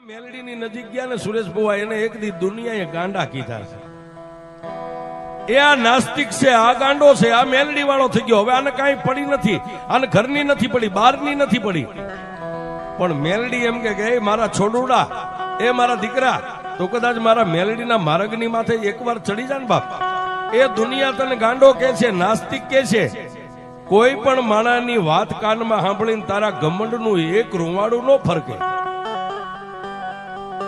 મેલડીની નજીક ગયા ને સુરેશ બુઆ એને એક દી દુનિયાએ ગાંડા કીધા છે. એ આ નાસ્તિક છે, આ ગાંડો છે, આ મેલડી વાળો થઈ ગયો. હવે આને કાંઈ પડી નથી, આને ઘરની નથી પડી, બહારની નથી પડી. પણ મેલડી એમ કે એ મારા છોડુડા, એ મારા દીકરા, તો કદાચ મારા મેલડીના માર્ગની માથે એકવાર ચડી જાય ને બાપ, એ દુનિયા તને ગાંડો કે છે, નાસ્તિક કે છે. કોઈ પણ માણાની વાત કાનમાં સાંભળીને તારા ઘમંડનું એક રૂવાડું ન ફરકે.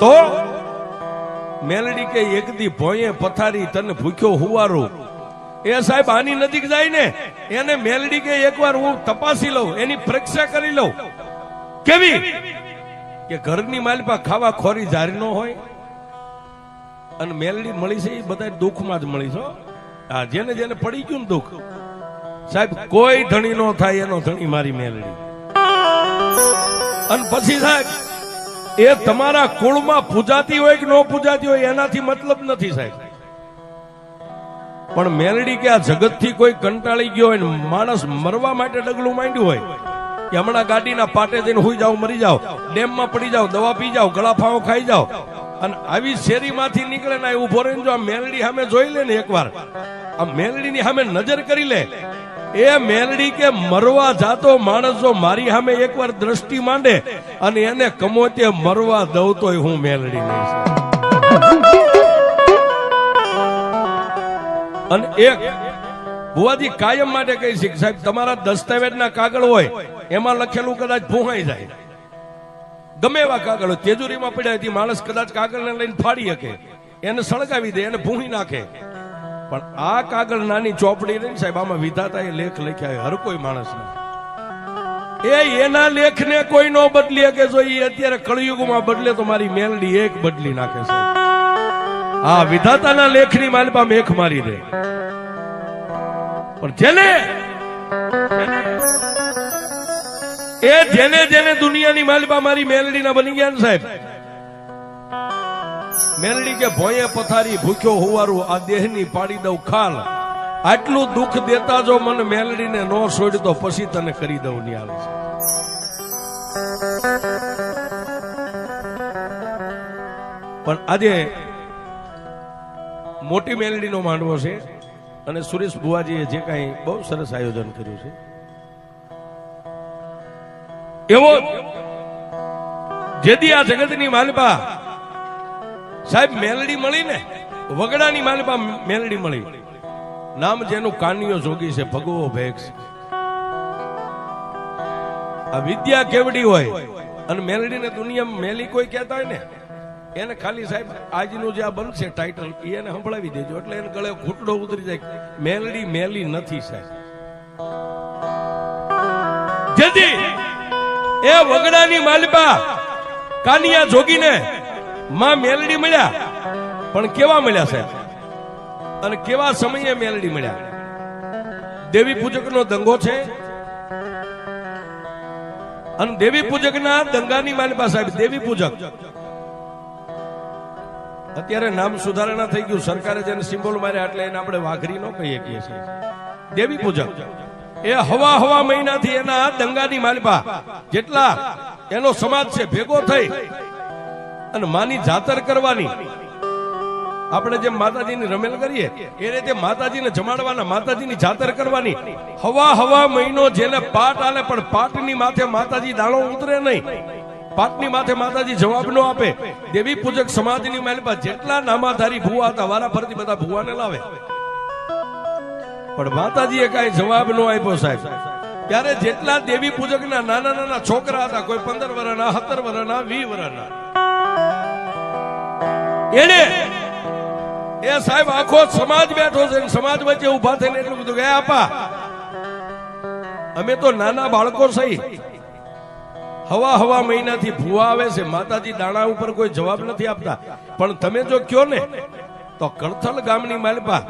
તો મેલડી કે એક દી ભોંયે પથારી તને ભૂખ્યો હુવારું. એ સાહેબ આની નજીક જાય ને એને મેલડી કે એકવાર હું તપાસી લઉં, એની પરીક્ષા કરી લઉં. કેવી કે ઘરની માલપા ખાવા ખોરી જારી ન હોય. અને મેલડી મળી છે એ બધા દુઃખમાં જ મળી છે. હા, જેને જેને પડી ગયું ને દુઃખ, સાહેબ કોઈ ધણી નો થાય એનો ધણી મારી મેલડી. અને પછી સાહેબ એ તમારા કુળમાં પૂજાતી હોય કે ન પૂજાતી હોય એનાથી મતલબ નથી સાહેબ. પણ મેલડી કે આ જગતથી કોઈ કંટાળી ગયો હોય, માણસ મરવા માટે ડગલું માંડ્યું હોય કે હમણાં ગાડીના પાટે જઈને હુઈ જાવ, મરી જાવ, ડેમમાં પડી જાવ, દવા પી જાવ, ગળાફાઓ ખાઈ જાવ, અને આવી શેરીમાંથી નીકળે ને ઉભો રહીને જો આ મેલડી સામે જોઈ લે ને એકવાર, આ મેલડીની સામે નજર કરી લે, એ મેલડી કે મરવા જાતો માણસ જો મારી સામે એકવાર દ્રષ્ટિ માંડે અને એને કમોતે મરવા દઉં તોય હું મેલડી નહીં. અને એક ભુવાજી કાયમ માટે કહી છે સાહેબ, તમારા દસ્તાવેજના કાગળ હોય એમાં લખેલું કદાચ ભૂહાઈ જાય, ગમે એવા કાગળ હોય, તેજુરીમાં પડ્યા હતી, માણસ કદાચ કાગળને લઈને ફાડી શકે, એને સળગાવી દે, એને ભૂહી નાખે. પણ આ કાગળ નાની ચોપડી રહી સાહેબ, આમાં વિધાતા એ લેખ લખ્યા હર કોઈ માણસને. એ એના લેખને કોઈ નો બદલી શકે. જો એ અત્યારે કળિયુગમાં બદલે તો મારી મેલડી એક બદલી નાખે છે. આ વિધાતાના લેખની માલપા મેખ મારી દે. પણ જેને જેને દુનિયાની માલપા મારી મેલડીના બની ગયા ને સાહેબ, મેલડી કે ભોંયે પથારી ભૂખ્યો હુવારું, આ દેહની પાડી દઉં ખાલ. આટલું દુઃખ દેતા જો મને મેલડીને નો છોડ તો પછી તને કરી દઉં નિયાલ. પણ આજે મોટી મેલડીનો માંડવો છે અને સુરેશ બુવાજીએ જે કાંઈ બહુ સરસ આયોજન કર્યું છે, એવો જેદી આ જગતની માલપા સાહેબ મેલડી મળી ને, વગડાની માલપા મેલડી મળી. નામ જેનું કાનિયો જોગી છે, ભગવો ભેક્ષ. આ વિદ્યા કેવડી હોય અને મેલડીને દુનિયામાં મેલી કોઈ કહેતા હોય ને, એને ખાલી સાહેબ આજનું જે આ બનશે ટાઇટલ એને સંભળાવી દેજો એટલે એને ગળે ઘૂંટડો ઉતરી જાય. મેલડી મેલી નથી સાહેબ. જેથી એ વગડાની માલપા કાનિયા જોગીને માં મેલડી મળ્યા. પણ કેવા મળ્યા સાહેબ, અને કેવા સમયે મેલડી મળ્યા. દેવી પૂજકનો દંગો છે અને દેવી પૂજકના દંગાની માલપા સાહેબ દેવી પૂજક. અત્યારે નામ સુધારણા થઈ ગયું, સરકારે જેને સિમ્બોલ માર્યા એટલે એને આપણે વાઘરી નો કહીએ છીએ. દેવી પૂજક એ હવા મહિનાથી એના દંગાની માલપા જેટલા એનો સમાજ છે ભેગો થઈ અને માની જાતર કરવાની. આપણે જેમ માતાજીની રમેલ કરીએ એ રીતે માતાજીને જમાડવાના, માતાજીની જાતર કરવાની. હવા મહિનો જેને પાટ આલે પણ પાટની માથે માતાજી દાણો ઉતરે નહીં, પાટની માથે માતાજી જવાબ નો આપે. દેવી પૂજક સમાજની માલપા જેટલા નામાધારી ભુવા હતા વારા ફરતી બધા ભુવાને લાવે, પણ માતાજીએ કઈ જવાબ નો આપ્યો સાહેબ. ત્યારે જેટલા દેવી પૂજકના નાના નાના છોકરા હતા, કોઈ 15 વર્ષના, 17 વર્ષના, 20 વર્ષના, એને એ સાહેબ આખો સમાજ બેઠો છે, સમાજ વચ્ચે ઉભા થઈને એટલું કીધું કે આપા અમે તો નાના બાળકો સહી હવા મહિનાથી ભૂવા આવે છે, માતાજી દાણા ઉપર કોઈ જવાબ નથી આપતા. પણ તમે જો કયો ને તો કળથલ ગામની માલપા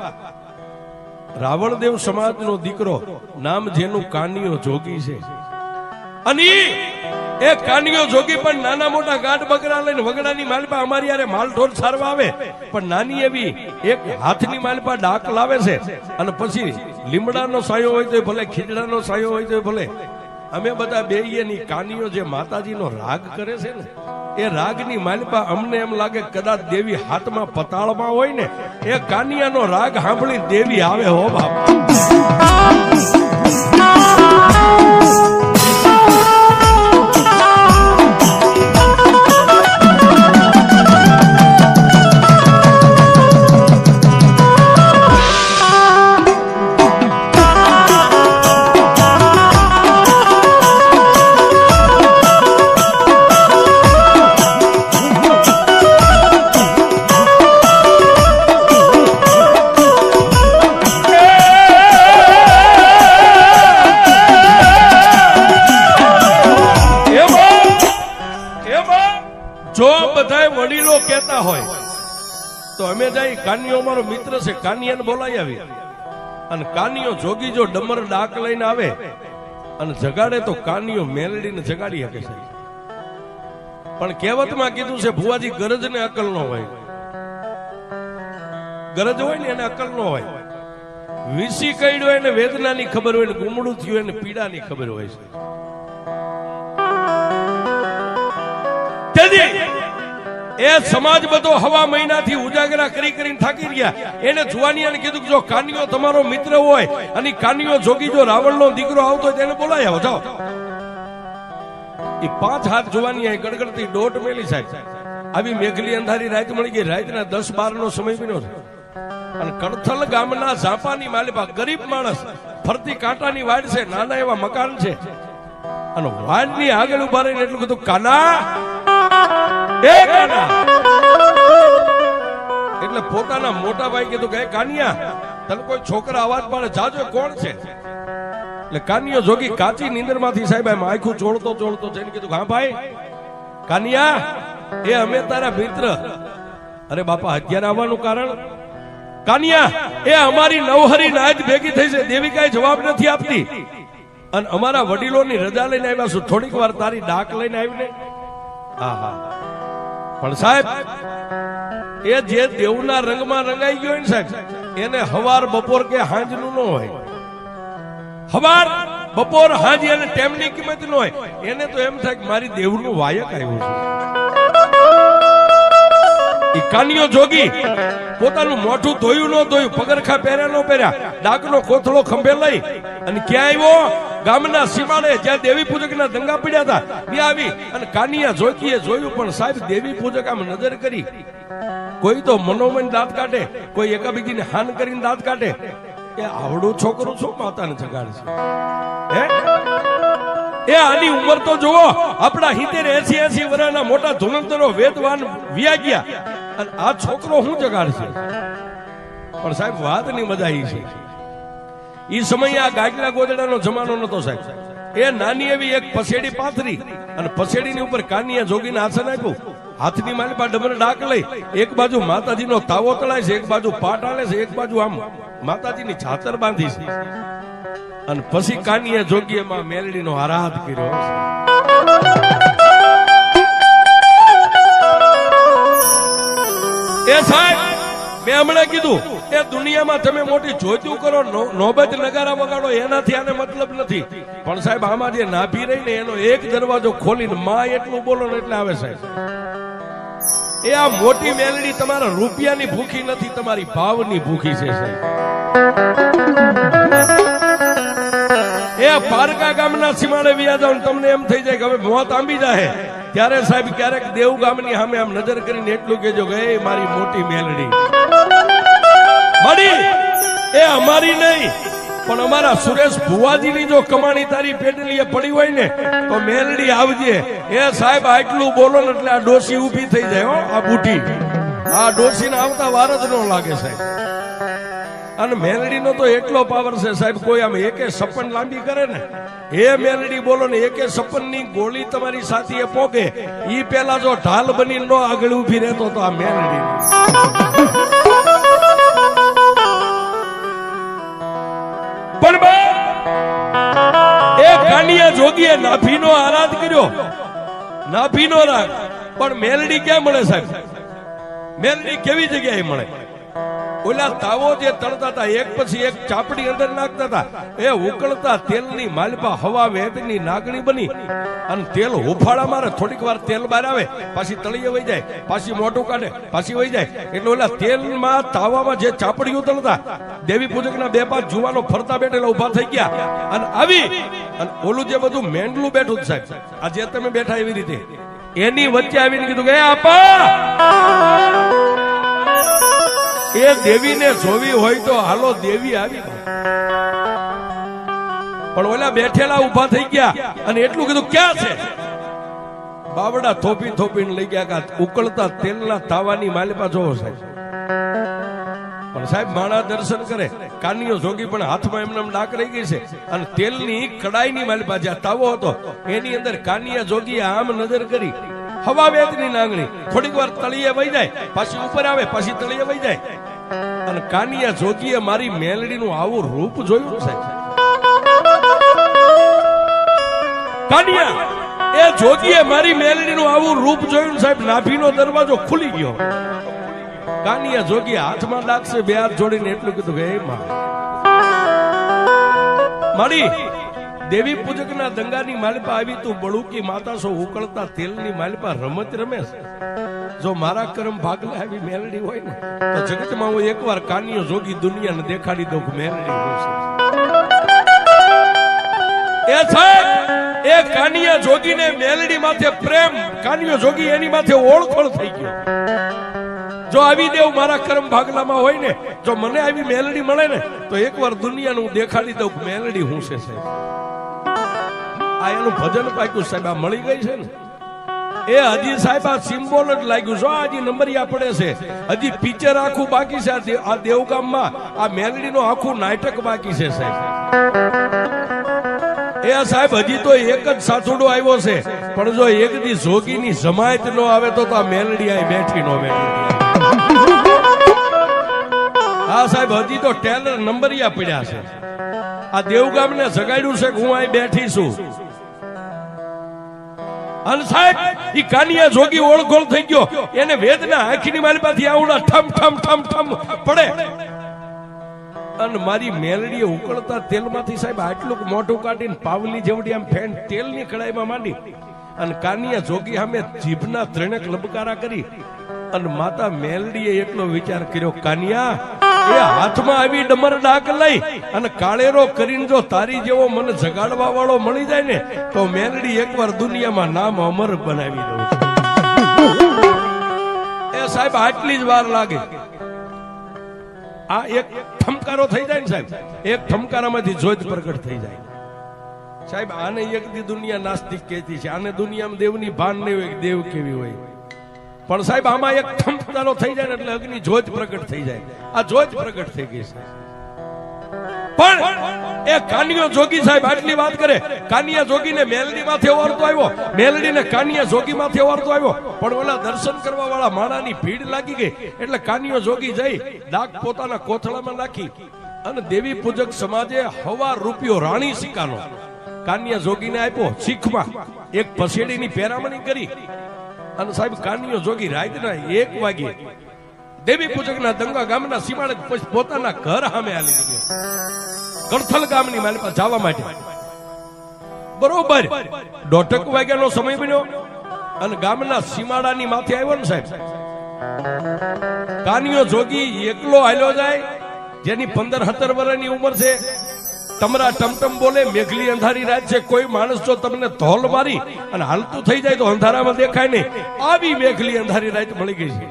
રાવણદેવ સમાજનો દીકરો, નામ જેનું કાનિયો જોગી છે, અને એ કાનિયો જોગી પણ નાના મોટા ગાઢ બકરા લઈને વગડાની માલપા અમારી યારે માલઢોર સારવા આવે. પણ નાની એવી એક હાથની માલપા ડાક લાવે છે અને પછી લીમડાનો સાયો હોય તો ભલે, ખીજડાનો સાયો હોય તો ભલે, અમે બધા બેયની કાનીઓ જે માતાજીનો રાગ કરે છે ને, એ રાગની માલિપા અમને એમ લાગે કદાચ દેવી હાથમાં પતાળમાં હોય ને, એ કાનિયાનો રાગ સાંભળી દેવી આવે હો બાપ. જો બધા વડીલો કહેતા હોય તો અમે જાય કાનિયો અમારો મિત્ર છે, કાનિયાને બોલાવી આવી અને કાનિયો જોગી જો ડમર ડાક લઈને આવે અને જગાડે તો કાનિયો મેલડીને જગાડી શકે છે. પણ કહેવતમાં કીધું છે ભુવાજી ગરજ ને અકલ નો હોય. ગરજ હોય ને એને અકલ નો હોય. વિસી કઈડ્યો એને વેદનાની ખબર હોય ને ગુમડું થયું એને પીડાની ખબર હોય છે. એ સમાજ બધો હવા મહિનાથી ઉજાગરા કરી કરીને થાકી ગયા. એને જુવાનિયાને કીધું કે જો કાનિયો તમારો મિત્ર હોય અને કાનિયો જોગી જો રાવણનો દીકરો આવતો હોય તેને બોલાવી આવો જાઓ. એ 5 હાથ જુવાનિયા ગડગડતી દોટ મેલી સાહેબ. આવી મેઘલી અંધારી રાત મળી ગઈ. રાતના 10-12 નો સમય બન્યો છે અને કડથલ ગામના ઝાપાની માલિપા ગરીબ માણસ, ફરતી કાંટાની વાડ છે, નાના એવા મકાન છે અને વાડની આગળ ઉભા રહીને એટલું કીધું કાના એટલે પોતાના મોટા ભાઈ કીધું કે કાનિયા તને કોઈ છોકરા અવાજ પાડે જાજો કોણ છે? એટલે કાનિયો જોગી કાચી નીંદર માંથી સાહેબ એમ આખું ચોળતો જઈને કીધું હા ભાઈ કાનિયા એ અમે તારા મિત્ર. અરે બાપા અત્યારે આવવાનું કારણ? કાનિયા એ અમારી નવહરી નાચ ભેગી થઈ છે, દેવિકાએ જવાબ નથી આપતી અને અમારા વડીલોની રજા લઈને આવ્યા છું, થોડીક વાર તારી ડાક લઈને આવીને. હા હા પણ સાહેબ એ જે દેવના રંગમાં રંગાઈ ગયો ને સાહેબ, એને હવાર બપોર કે હાંજનું ન હોય. હવાર બપોર હાંજ એને ટેમની કિંમત ન હોય. એને તો એમ થાય કે મારી દેવનું વાયક આવ્યું છે. ઈ કાનિયો જોગી પોતાનું મોઢું ધોયું ન ધોયું, પગરખા પહેર્યા ન પહેર્યા, ડાકનો કોથળો ખંભે લઈ અને ક્યાં આવ્યો? ગામના સીમાડે જ્યાં દેવી પૂજકના દંગા પડ્યા હતા ત્યાં આવી અને કાનિયા જોગીએ જોયું. પણ સાહેબ દેવી પૂજક આમ નજર કરી, કોઈ તો મનોમન દાંત કાઢે, કોઈ એકાબીજીને હાન કરીને દાંત કાઢે. એ આવડું છોકરું શું માતાને જગાડશે? હે એ આની ઉંમર તો જુઓ, આપણા 70-80 વર્ષના મોટા ધુરંધરો વેદવાન વ્યા ગયા અને આ છોકરો શું જગાડશે? પણ સાહેબ વાતની મજા ઈ છે, ઈ સમયે આ ગાગલા ગોદડાનો જમાનો નતો સાહેબ. એ નાની એવી એક પસેડી પાથરી અને પસેડીની ઉપર કાનિયા જોગીને આસન આપ્યું. હાથની માલિપા ડમર ડાક લઈ એક બાજુ માતાજીનો તાવો તળાય છે, એક બાજુ પાટ આલે છે, એક બાજુ આમ માતાજીની છાતર બાંધી છે અને પછી કાનિયા જોગીએ માં મેલડીનો આરાધ કર્યો. એ સાહેબ મેં હમણાં કીધું એ દુનિયામાં તમે મોટી જોતું કરો, નોબત નગારા વગાડો, એનાથી આને મતલબ નથી. પણ સાહેબ આમાં જે નાભી રહી ને એનો એક દરવાજો ખોલીને માં એટલું બોલો ને એટલે આવે સાહેબ. એ આ મોટી મેલડી તમારા રૂપિયાની ભૂખી નથી, તમારી ભાવની ભૂખી છે સાહેબ. એ પારકા ગામના સીમાડે વ્યા જાવ તમને એમ થઈ જાય કે હવે મોત આંબી જાય, ત્યારે સાહેબ ક્યારેક દેવ ગામની સામે આમ નજર કરીને એટલું કહેજો કે એ મારી મોટી મેલડી મળી. એ અમારી નહીં પણ અમારા સુરેશ ભુવાજીની જો કમાણી તારી પેટલીએ પડી હોય ને તો મેલડી આવજે. એ સાહેબ આટલું બોલો ને એટલે આ ડોસી ઊભી થઈ જાય. હો આ બુઢી, આ ડોસીને આવતા વાર જ ન લાગે સાહેબ. અને મેલડીનો તો એટલો પાવર છે સાહેબ, કોઈ આમ એકે સપન લાંબી કરે ને એ મેલડી બોલો ને એકે સપનની ગોળી તમારી સાથીએ પોગે ઈ પેલા જો ઢાલ બની નો આગળ ઊભી રહેતો તો આ મેલડી. પણ એ કાનિયા જોગીએ નાભીનો આરાધ કર્યો, નાભીનો રાગ. પણ મેલડી ક્યાં મળે સાહેબ? મેલડી કેવી જગ્યાએ મળે? ઓલા તાવો જે તળતા હતા એક પછી એક ચાપડી અંદર નાખતા હતા, એ ઉકળતા તેલની માલપા હવા વેદની નાગણી બની અને તેલ હુફાળા મારે, થોડીક વાર તેલ બહાર આવે, પાછી તળીએ વહી જાય, પાછી મોટું કાઢે, પાછી વહી જાય. એટલે ઓલા તેલમાં તાવામાં જે ચાપડીઓ તળતા, દેવી પૂજકના બે પાંચ જુવાનો ફરતા બેઠેલા ઉભા થઈ ગયા અને આવી અને ઓલું જે બધું મેંડલું બેઠું સાહેબ, આ જે તમે બેઠા એવી રીતે, એની વચ્ચે આવીને કીધું કે આપા એ દેવીને જોવી હોય તો હાલો, દેવી આવી. પણ ઓલા બેઠેલા ઉભા થઈ ગયા અને એટલું કીધું ક્યાં છે? બાવડા થોપી થોપીને લઈ ગયા ઉકળતા તેલના તાવાની માલિપા જોવો સાહેબ. પણ સાહેબ માણા દર્શન કરે, કાનિયો જોગી પણ હાથમાં એમને ડાક રહી ગઈ છે અને તેલની કડાઈની માલિપા જ્યાં તાવો હતો એની અંદર કાનિયા જોગી આમ નજર કરી, હવા વેદની નાંગણી, થોડીક વાર તળીએ વહી જાય, પાછી ઉપર આવે, પાછી તળીએ વહી જાય. અને કાનિયા જોગીએ મારી મેલડીનું આવું રૂપ જોયું સાહેબ. કાનિયા એ જોગીએ મારી મેલડીનું આવું રૂપ જોયું સાહેબ. નાભીનો દરવાજો ખુલી ગયો. કાનિયા જોગી હાથમાં ડાકશે, બે હાથ જોડીને એટલું કીધું કે હે મારી દેવી પૂજકના દંગાની માલિપા આવી, તું બળુકી માતા છો, ઉકળતા તેલની માલિપા રમત રમેશ. જો મારા કર્મ ભાગલા આવી મેલડી હોય ને તો જગતમાં હું એકવાર કાનિયો જોગી દુનિયાને દેખાડી દઉં કે મેલડી હું છે. એ સાહેબ એ કાનિયા જોગીને મેલડી માથે પ્રેમ, કાનિયો જોગી એની માથે ઓળખોળ થઈ ગયો. જો આવી દેવ મારા કર્મ ભાગલામાં હોય ને, જો મને આવી મેલડી મળે ને તો એકવાર દુનિયાને હું દેખાડી દઉં કે મેલડી હું છે સાહેબ. આ એનું ભજન પાક્યું સાહેબ, આ મળી ગઈ છે ને એ હજી સાહેબ આ સિમ્બોલ જ લાગ્યું છે. હજી નંબરિયા પડે છે, હજી પિક્ચર આખું બાકી છે. આ દેવગામમાં આ મેલડીનું આખું નાટક બાકી છે સાહેબ. એ સાહેબ હજી તો એક જ સાસુડો આવ્યો છે, પણ જો એક દી જોગીની જમાયત નો આવે તો આ મેલડી આ બેઠી નો બેઠી. હા સાહેબ હજી તો ટેલર નંબરિયા પડ્યા છે. આ દેવગામને જગાડ્યું છે કે હું અહીં બેઠી છું. અને સાહેબ ઈ કાનિયા જોગી ઓળખોળ થઈ ગયો, એને વેદના આંખની માલિપાથી આવડા ઠમ ઠમ ઠમ ઠમ પડે. અને મારી મેલડીએ ઉકળતા તેલમાંથી સાહેબ આટલું મોટું કાઢીને પાવલી જેવડી આમ ફેન તેલની કડાઈમાં માંડી અને કાનિયા જોગી સામે જીભના ત્રણેક લબકારા કરી. અને માતા મેલડીએ એટલો વિચાર કર્યો, કાનિયા એ હાથમાં આવી ડમર ડાક લઈ અને કાળેરો કરીને જો તારી જેવો મને જગાડવા વાળો મળી જાય ને તો મેલડી એકવાર દુનિયામાં નામ અમર બનાવી દઉં. એ સાહેબ આટલી જ વાર લાગે. આ એક ઠમકારો થઈ જાય ને સાહેબ, એક ઠમકારામાંથી જ્યોત પ્રગટ થઈ જાય સાહેબ. આને એક દી દુનિયા નાસ્તિક કહેતી છે, આને દુનિયામાં દેવની ભાન નહીં હોય, દેવ કેવી હોય. પણ સાહેબ આમાં એક ઠમકારો થઈ જાય ને એટલે અગ્નિ જ્યોત પ્રગટ થઈ જાય. આ જ્યોત પ્રગટ થઈ ગઈ છે. પણ એ કાનિયો જોગી સાહેબ આટલી વાત કરે, કાનિયા જોગીને મેલડી માથે ઓરતો આવ્યો, મેલડીને કાનિયા જોગી માથે ઓરતો આવ્યો. પણ ઓલા દર્શન કરવા વાળા માણાની ભીડ લાગી ગઈ એટલે કાનિયો જોગી જઈ ડાક પોતાના કોથળામાં નાખી અને દેવી પૂજક સમાજે હવા રૂપિયો રાણી સિક્કાનો કાનિયા જોગીને આપ્યો. શીખમાં એક પસેડીની પેરામણી કરી અને સાહેબ કાનિયો જોગી રાતના 1 વાગે દેવી પૂજકના દંગા ગામના સીમાડે પોતાના ઘર સામે આલી ગયો, કરથલ ગામની માલિપા જવા માટે. બરોબર 1:30 વાગ્યાનો સમય બન્યો અને ગામના સીમાડાની માથે આવ્યો ને સાહેબ. કાનિયો જોગી એકલો હાલ્યો જાય, જેની 15-17 વર્ષની ઉંમર છે. તમરા ટમટમ બોલે, મેઘલી અંધારી રાત છે, કોઈ માણસ જો તમને ધોલ મારી અને હાલતું થઈ જાય તો અંધારામાં દેખાય નહીં. આવી મેઘલી અંધારી રાત મળી ગઈ છે.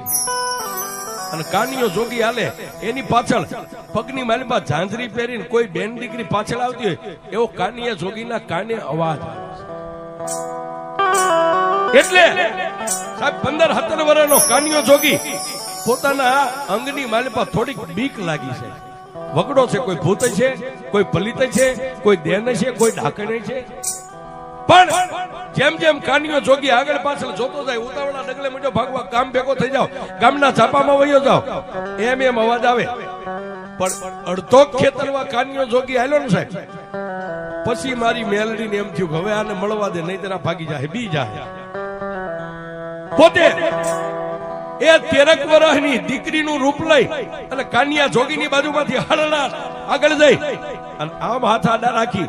અને કાનિયો જોગી હાલે, એની પાછળ પગની માલિપા ઝાંઝરી પહેરીને કોઈ બેન દીકરી પાછળ આવતી હોય એવો કાનિયા જોગીના કાને અવાજ. એટલે સાહેબ 15-17 વર્ષનો કાનિયો જોગી પોતાના અંગની માલિપા થોડીક બીક લાગી છે. વગડો છે, કોઈ ભૂત છે, કોઈ પલિત છે, કોઈ દેન છે, કોઈ ઢાકણ છે. પણ જેમ જેમ કાનિયો જોગી આગળ પાછળ જોતો જાય, ઉતાવળા ડગલે મીઠો ભાગવા ગામ ભેગો થઈ જાવ, ગામના છાપામાં વયો જાવ, એમ એમ અવાજ આવે. પણ અડધો ખેતરવા કાનિયો જોગી હાલ્યો ને સાહેબ, પછી મારી મેલડીને એમ થયું હવે આને મળવા દે, નહીં તેના ભાગી જાય, બી જાય. પોતે એ 13 વર્ષની દીકરીનું રૂપ લઈ અને કાનિયા જોગીની બાજુમાંથી હળના આગળ જઈ અને આમ હાથ આડા રાખી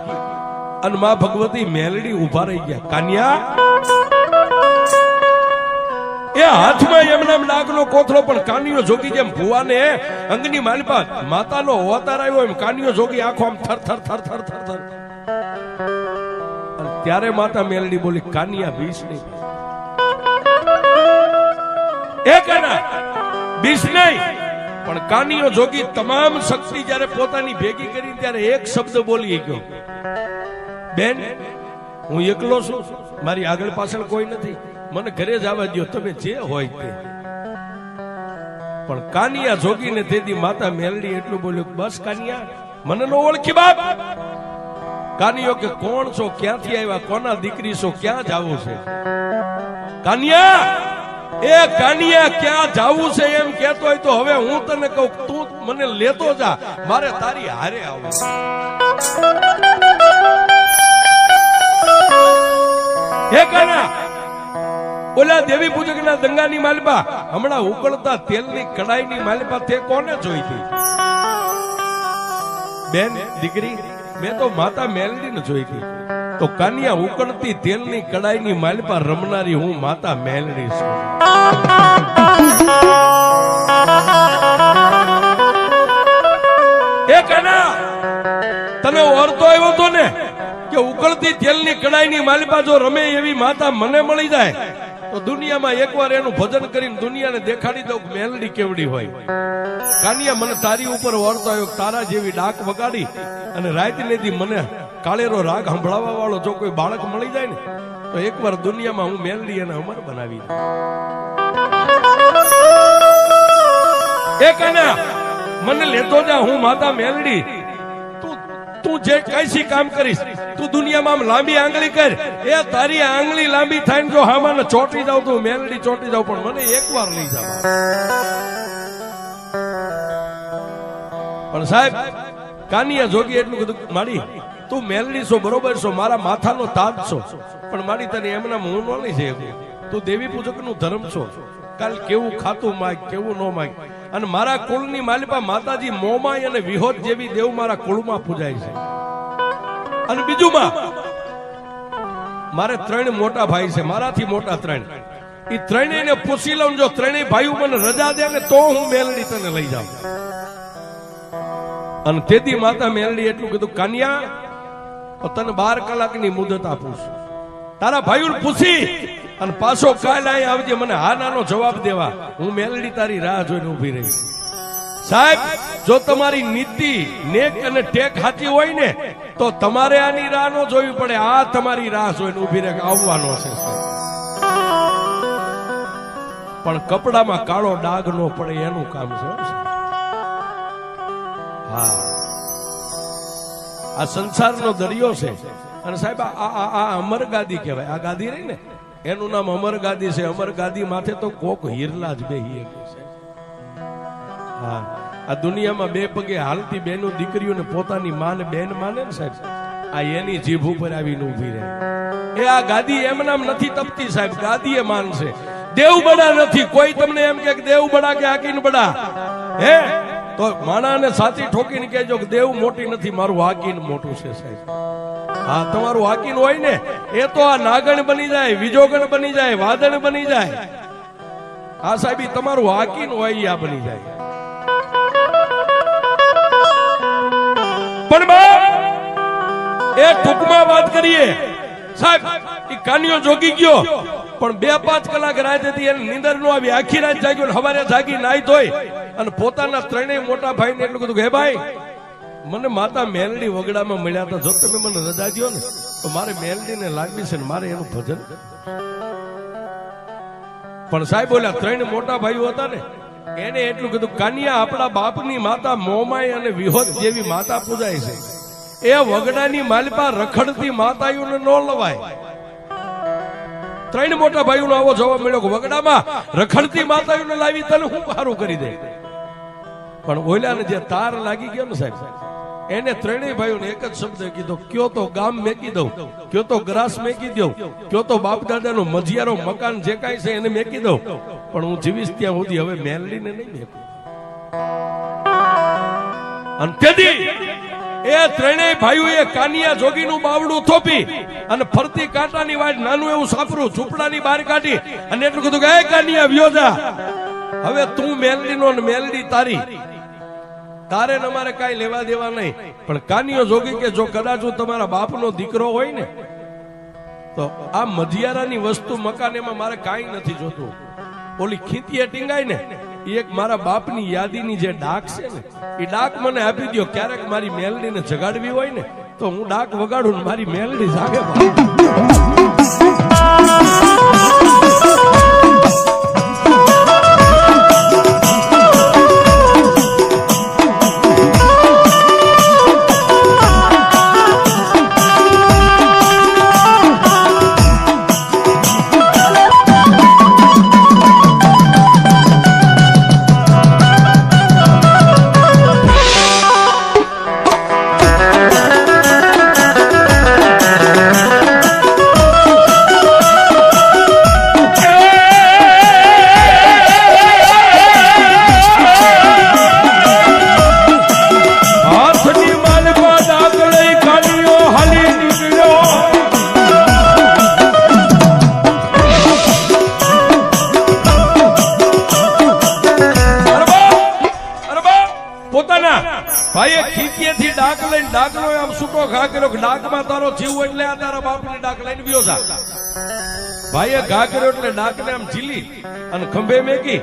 અને માં ભગવતી મેલડી ઉભા રહી ગયા. કાનિયા એ હાથમાં એમના નાગનો કોથળો, પણ કાનિયો જોગી જેમ ભુવાને અંગની માલપા માતાનો અવતાર આવ્યો એમ કાનિયો જોગી આખો આમ થર થર થર થર થર થર. ત્યારે માતા મેલડી બોલી, કાનિયા બીસ નહીં, એ કાના બીસ નહીં. પણ કાનિયો જોગી તમામ શક્તિ જ્યારે પોતાની ભેગી કરી ત્યારે એક શબ્દ બોલી ગયો, બેન હું એકલો છું, મારી આગળ પાછળ કોઈ નથી, મને ઘરે જવા દો, તમે જે હોય તે. પણ કાનિયા જોગીને તેથી માતા મેલડી એટલું બોલ્યું, બસ કાનિયા મને નો ઓળખી બાપ. કાનિયો કે કોણ છો, ક્યાંથી આવ્યા, કોના દીકરી છો, ક્યાં જાવું છે? કાનિયા એ કાનિયા ક્યાં જાવું છે એમ કહેતો હોય તો હવે હું તને કહું, તું મને લેતો જા, મારે તારી હારે આવું. હે કાના, ઓલા દેવી પૂજકના દંગાની માલપા હમણાં ઉકળતા તેલની કડાઈની માલપા તે કોને જોઈ હતી? બેન દીકરી, મેં તો માતા મેલડીને જોઈ હતી. તો કાનિયા ઉકળતી તેલની કડાઈની માલપા રમનારી હું માતા મેલડી છું. એ કાના, તને ઓરતો આવ્યો તો ને કે ઉકળતી તેલની કડાઈની માલપા જો રમે એવી માતા મને મળી જાય તો દુનિયામાં એકવાર એનું ભજન કરીને દુનિયાને દેખાડી દઉં મેલડી કેવડી હોય. કાનિયા મને તારી ઉપર ઓરતો આવ્યો, તારા જેવી ડાક વગાડી અને રાતનેથી મને કાળેરો રાગ સંભળાવવા વાળો જો કોઈ બાળક મળી જાય ને તો એકવાર દુનિયામાં હું મેલડી એને અમર બનાવી દઉં. એ કાના મને લેતો જા, હું માતા મેલડી. તું જે કઈસી કામ કરીશ, તું દુનિયામાં આમ લાંબી આંગળી કર, એ તારી આંગળી લાંબી થાય ને જો હામાં ચોટી જાવ તો મેલડી ચોટી જાવ, પણ મને એકવાર લઈ જાવ. પણ સાહેબ કાનિયા જોગી એટલું કીધું, માડી તું મેલડી છો બરોબર છો, મારા માથાનો તાજ છો, પણ માડી તને એમના હું ન લઈ જાય. તું દેવી પૂજક નું ધર્મ છો, કાલ કેવું ખાતું માગ કેવું ન માગ. અને મારા કુળની માલિપા માતાજી મોમાઈ અને વિહોત જેવી દેવ મારા કુળમાં પૂજાય છે. અને બીજું માં મારે 3 મોટા ભાઈ છે, મારાથી મોટા 3. એ ત્રણેયને પૂછી લઉં, જો ત્રણેય ભાઈઓ મને રજા દે ને તો હું મેલડી તને લઈ જાઉં. અને તેથી માતા મેલડી એટલું કીધું, કાનિયા તને 12 કલાકની મુદત આપું છું, તારા ભાઈઓને પૂછી અને પાછો કાલ અહીં આવજે, મને હા નાનો જવાબ દેવા. હું મેલડી તારી રાહ જોઈને ઉભી રહી. સાહેબ જો તમારી નીતિ નેક અને ટેક સાચી હોય ને તો તમારે આની રાહ નો જોવી પડે, આ તમારી રાહ જોઈને ઉભી રહે આવવાનો છે. પણ કપડામાં કાળો ડાઘ નો પડે એનું કામ છે. હા, આ સંસારનો દરિયો છે. અને સાહેબ આ અમર ગાદી કહેવાય. આ ગાદી રહી ને એનું નામ અમર ગાદી છે. અમર ગાદી માથે તો કોક હીરલા જ બેહી છે. હા, આ દુનિયામાં 2 પગે હાલતી બેનો દીકરીઓને પોતાની માને બેન માને ને સાહેબ, આ એની જીભ ઉપર આવીને ઉભી રહે. એ આ ગાદી એમ નામ નથી તપતી સાહેબ, ગાદી એ માન છે. દેવ બડા નથી. કોઈ તમને એમ કે દેવ બડા કે હાકીન બડા હે તો માણાને સાચી ઠોકીને કહેજો કે દેવ મોટી નથી, મારું હાકીન મોટું છે સાહેબ. હા, તમારું હાકીન હોય ને એ તો આ નાગણ બની જાય, વિજોગણ બની જાય, વાદળ બની જાય. હા સાહેબ, તમારું હાકીન હોય આ બની જાય. પણ એ ટૂંકમાં વાત કરીએ સાહેબ, એ કાનિયો જોગી ગયો પણ 2-5 કલાક રાત હતી, એને નીંદર નો આવી. આખી રાત જાગ્યો, સવારે જાગી નાઈ ધોઈ અને પોતાના 3 મોટા ભાઈને એટલું કીધું કે હે ભાઈ, મને માતા મેલડી વગડામાં મળ્યા હતા, જો તમે મને રજા દો ને તો મારે મેલડીને લાગવી છે ને મારે એનું ભજન. પણ સાહેબ બોલ્યા 3 મોટા ભાઈઓ હતા ને એને એટલું કીધું, કાનિયા આપણા બાપની માતા મોમાઈ અને વિહોત જેવી માતા પૂજાય છે, એ વગડાની માલપા રખડતી માતાઓને ન લવાય. 3 મોટા ભાઈઓનો આવો જવાબ મળ્યો કે વગડામાં રખડતી માતાઓને લાવી તને હું સારું કરી દે. પણ ઓલાને જે તાર લાગી ગયો ને સાહેબ, એને ત્રણેય ભાઈઓને એક જ શબ્દ કીધો, કયો તો ગામ મેકી દઉં, કયો તો ગ્રાસ મેકી દઉં, કયો તો બાપ દાદાનો મજિયારો મકાન જે કાંઈ છે એને મેકી દઉં, પણ હું જીવીશ ત્યાં સુધી હવે મેલડીને નહીં મેકું. અને તેથી એ ત્રણેય ભાઈઓએ કાનિયા જોગીનું બાવડું થોપી અને ફરતી કાંટાની વાટ નાનું એવું સાપરું ઝૂંપડાની બહાર કાઢી અને એટલું કીધું કે એ કાનિયા વ્યો જા, હવે તું મેલડીનો ને મેલડી તારી, તારે ને અમારે કાંઈ લેવા દેવા નહીં. પણ કાનિયો જોગી કે જો કદાચ હું તમારા બાપનો દીકરો હોય ને તો આ મધિયારાની વસ્તુ મકાન એમાં મારે કાંઈ નથી જોતું. ઓલી ખીતીએ ટીંગાય ને એક મારા બાપની યાદીની જે ડાક છે ને એ ડાક મને આપી દો. ક્યારેક મારી મેલડીને જગાડવી હોય ને તો હું ડાક વગાડું ને મારી મેલડી જાગે. ભાઈએ ખીતીએથી ડાક લઈને ડાકનો આમ છૂટો ઘા કર્યો કે ડાકમાં તારો જીવ એટલે આ તારા બાપની ડાક લઈને વ્યો જા. ભાઈએ ઘા કર્યો એટલે ડાકને આમ ઝીલી અને ખંભે મેકી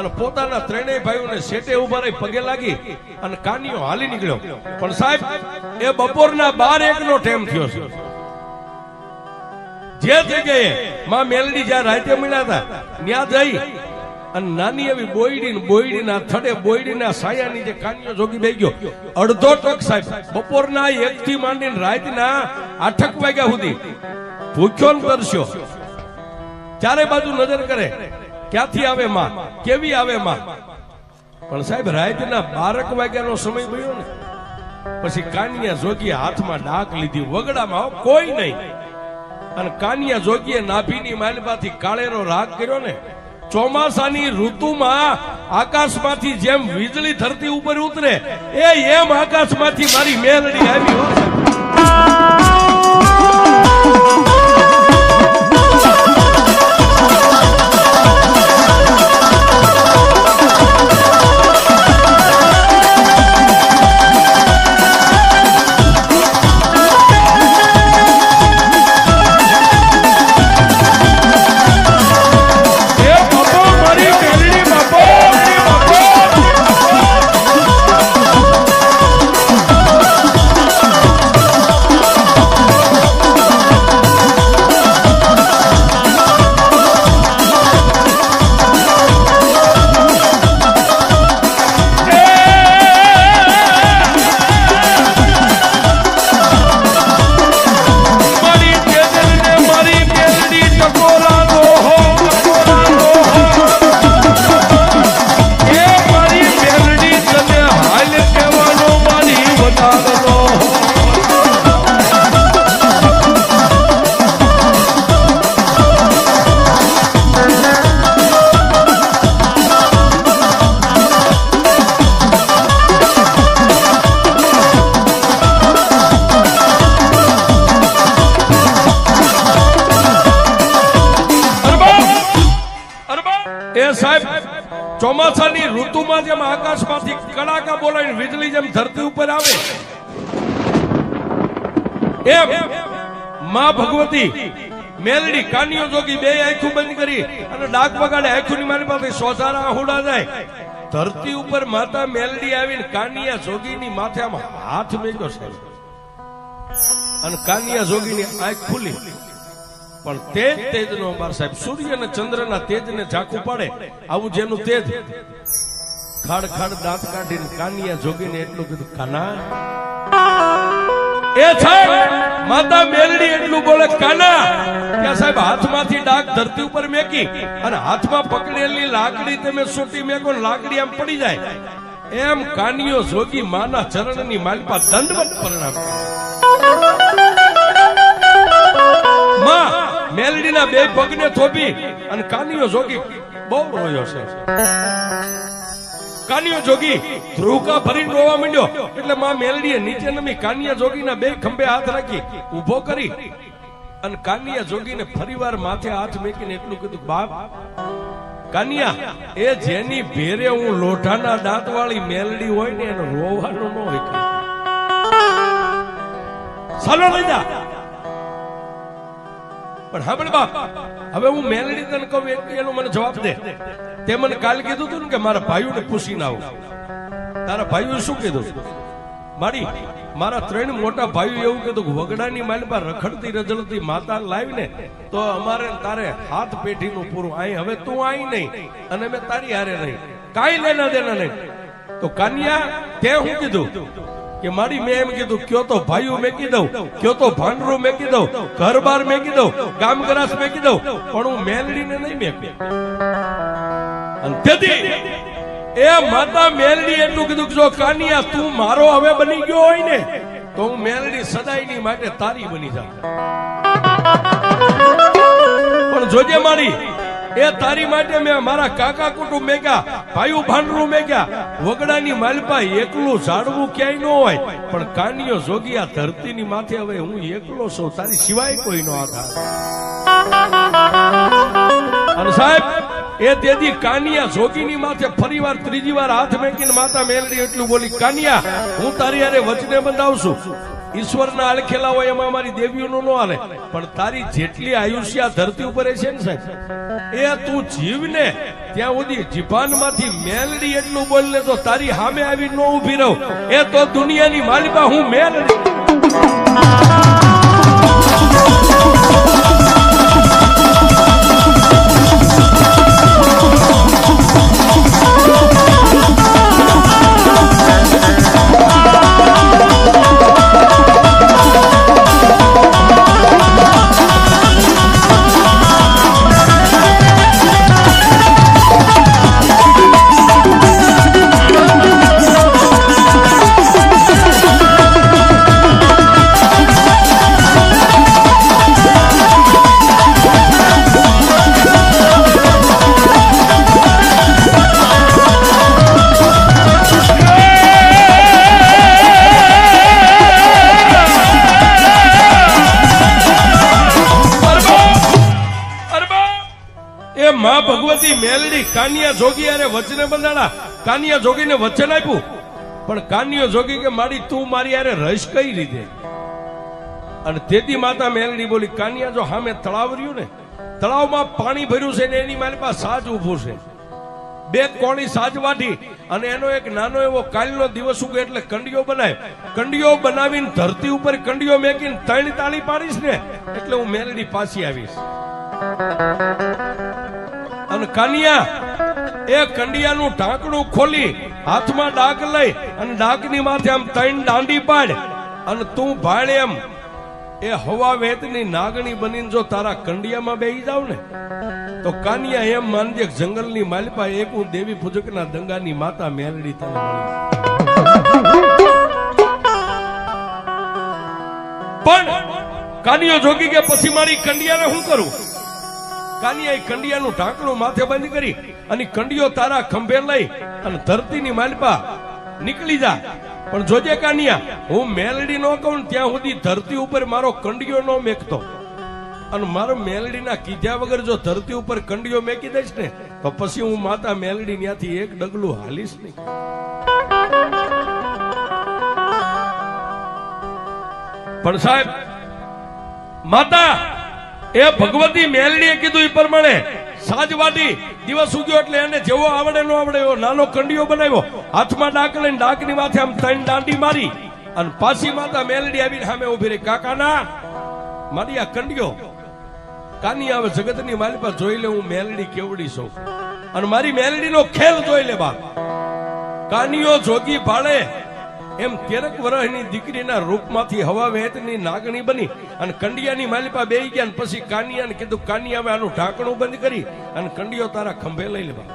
અને પોતાના ત્રણેય ભાઈઓને શેટે ઉભા રહી પગે લાગી અને કાનિયો હાલી નીકળ્યો. પણ સાહેબ એ બપોરના 12-1 નો ટાઈમ થયો છે. જે જગ્યાએ માં મેલડી જ્યાં રાતે મળ્યા હતા ત્યાં જઈ અને નાની એવી બોયડીના થડે બોયડીના સાયાની જે કાનિયો જોગી બેહી ગયો. અડધો ટક સાહેબ બપોરના 1 થી માંડીને રાતના 8 વાગ્યા સુધી ભૂખ્યો ને તરસ્યો. ચારે બાજુ નજર કરે ક્યાંથી આવે માં, કેવી આવે માં. પણ સાહેબ રાતના 12 વાગ્યાનો સમય ગયો ને પછી કાનિયા જોગીએ હાથમાં ડાક લીધી, વગડામાં કોઈ નહીં. અને કાનિયા જોગીએ નાભીની માલમાંથી કાળેરો રાગ કર્યો ને. ચોમાસાની ઋતુમાં આકાશમાંથી જેમ વીજળી ધરતી ઉપર ઉતરે એમ આકાશમાંથી મારી મેલડી આવી હોય. ચોમાસાની ઋતુમાં જેમ આકાશમાંથી કડાકા બોલાવીને વીજળી જેમ ધરતી ઉપર આવે એમ માં ભગવતી મેલડી કાનિયો જોગી બે આંખો બંધ કરી અને ડાક વગાડે. આંખોની મારી પાસે સોજારા આહુડા જાય. ધરતી ઉપર માતા મેલડી આવીને કાનિયા જોગીની માથે આમ હાથ મેક્યો છે અને કાનિયા જોગીની આંખ ખુલી. પણ તેજ નો બાર સાહેબ સૂર્ય અને ચંદ્રના તેજને ઝાંખું પાડે આવું જેનું તેજ. ખાડ ખાડ દાંત કાઢીને કાનિયા જોગીને એટલું કીધું, કાના એ સાહેબ માતા મેલડી એટલું બોલે, કાના. ત્યાં સાહેબ હાથમાંથી ડાક ધરતી ઉપર મેકી અને હાથમાં પકડેલી લાકડી તમે સોટી મેકો, લાકડી આમ પડી જાય. એમ કાનિયો જોગી માના ચરણની માલિપા દંડવત પ્રણામ. માં મેલડીના બે પગને થોપી અને કાનિયો જોગી બહુ રોયો છે. કાનિયો જોગી ધ્રુવકા ભરીને રોવા માંડ્યો એટલે માં મેલડીએ નીચે નમી કાનિયા જોગીના બે ખંભે હાથ રાખી ઊભો કરી અને કાનિયા જોગીને ફરીવાર માથે હાથ મેકીને એટલું કીધું, બાપ કાનિયા, એ જેની ભેરે હું લોઢાના દાંત વાળી મેલડી હોય ને એનો રોવાનું ન હોય. ચાલો લઈ જા. પણ સાંભળ બાપ, હવે હું મેલડી તને કહું એનો મને જવાબ દે. તે મને કાલ કીધું હતું ને કે મારા ભાઈઓને પૂછીને આવું. તારા ભાઈઓ શું કીધું? મારા 3 મોટા ભાઈઓ એવું કીધું કે વગડાની માલિપા રખડતી રજડતી માતા લાવીને તો અમારે તારે હાથ પેઢીનું પૂરું. અહીં હવે તું આઈ નહીં અને મેં તારી હારે નહીં, કાંઈ લેના દેના નહીં. તો કાનિયા તે હું કીધું કે મારી મેં એમ કીધું, કયો તો ભાઈઓ મેકી દઉં, કયો તો ભાંડરું મેકી દઉં, ઘર બાર મેકી દઉં, ગામ ગરાસ મેકી દઉં, પણ હું મેલડીને નહીં મેકી. અને તેથી એ માતા મેલડી એટલું કીધું કે જો કાનિયા તું મારો હવે બની ગયો હોય ને તો હું મેલડી સદાયની માટે તારી બની જાઉં. પણ જોજે મારી, એ તારી માટે મેં મારા કાકા કુટુંબ મેક્યા, ભાઈઓ ભાંડરું મેક્યા, વગડાની માલપા એકલું ઝાડવું ક્યાંય ન હોય. પણ કાનિયો જોગી આ ધરતીની માથે હવે હું એકલો છું, તારી સિવાય કોઈ નો આધાર. અને સાહેબ એ તેથી કાનિયા જોગીની માથે ફરીવાર ત્રીજી વાર હાથ મેકીને માતા મેલડી એટલું બોલી, કાનિયા હું તારી હારે વચને બંધાવશું. ઈશ્વરના અળખેલા હોય એમાં અમારી દેવીઓનું ન હાલે, પણ તારી જેટલી આયુષ્ય ધરતી ઉપર છે ને સાહેબ, એ તું જીવને ત્યાં સુધી જીભાનમાંથી મેલડી એટલું બોલને તો તારી સામે આવી ન ઉભી રહું. એ તો દુનિયાની માલિકા હું મેલડી. માં ભગવતી મેલડી કાનિયા જોગી અરે વચને બંધાણા. કાનિયા જોગીને વચન આપ્યું, પણ કાનિયો જોગી કે મારી તું મારી યારે રહીશ કઈ રીતે? અને તેથી માતા મેલડી બોલી, કાનિયા જો સામે તળાવ રહ્યું ને, તળાવમાં પાણી ભર્યું છે ને એની મારી પાસે સાજ ઉભું છે, 2 કોણી સાજ વાટી અને એનો એક નાનો એવો કાલનો દિવસ ઉગે એટલે કંડિયો બનાય. કંડિયો બનાવીને ધરતી ઉપર કંડિયો મેકીને 3 તાળી પાડીશ ને એટલે હું મેલડી પાછી આવીશ. અને કાનિયા એ કંડિયાનું ઢાંકણું ખોલી હાથમાં ડાક લઈ અને ડાકની માથે આમ 3 દાંડી પાડ અને તું ભાળે એમ એ હવા વેતની નાગણી બનીને જો તારા કંડિયામાં બેહી જાવ ને તો કાનિયા એમ માનજે જંગલની માલિપા એક હું દેવી પૂજકના દંગાની માતા મેલડી તને મળી. પણ કાનિયો જોગી કે પછી મારી કંડિયાને શું કરું? કાનિયા કંડિયાનું ઢાંકણું માથે બંધ કરી અને કંડિયો તારા ખંભે લઈ અને ધરતીની માલિપા નીકળી જા. પણ જોજે કાનિયા, હું મેલડી નો કહું ત્યાં સુધી ધરતી ઉપર મારો કંડિયો નો મેકતો, અને મારો મેલડીના કીધા વગર જો ધરતી ઉપર કંડિયો મેકી દઈશ ને તો પછી હું માતા મેલડી ત્યાંથી એક ડગલું હાલીશ નહીં. પણ સાહેબ માતા એ ભગવતી મેલડીએ કીધું એ પ્રમાણે સાજ વાટી દિવસ ઉગ્યો એટલે એને જેવો આવડે નો આવડે એવો નાનો કંડિયો બનાવ્યો, હાથમાં ડાક લઈને ડાકની માથે આમ 3 દાંડી મારી અને પાછી માતા મેલડી આવીને સામે ઉભી રહી. કાકાના મારી આ કંડિયો. કાનિયા હવે જગતની માલિપા જોઈ લે હું મેલડી કેવડી છું અને મારી મેલડીનો ખેલ જોઈ લે બાપ. કાનિયો જોગી ભાળે એમ 13 વર્ષની દીકરીના રૂપમાંથી હવા વહેતની નાગણી બની અને કંડિયાની માલિપા બેહી ગયા. પછી કાનિયાને કીધું, કાનિયા હવે આનું ઢાંકણું બંધ કરી અને કંડિયો તારા ખંભે લઈ લેવા.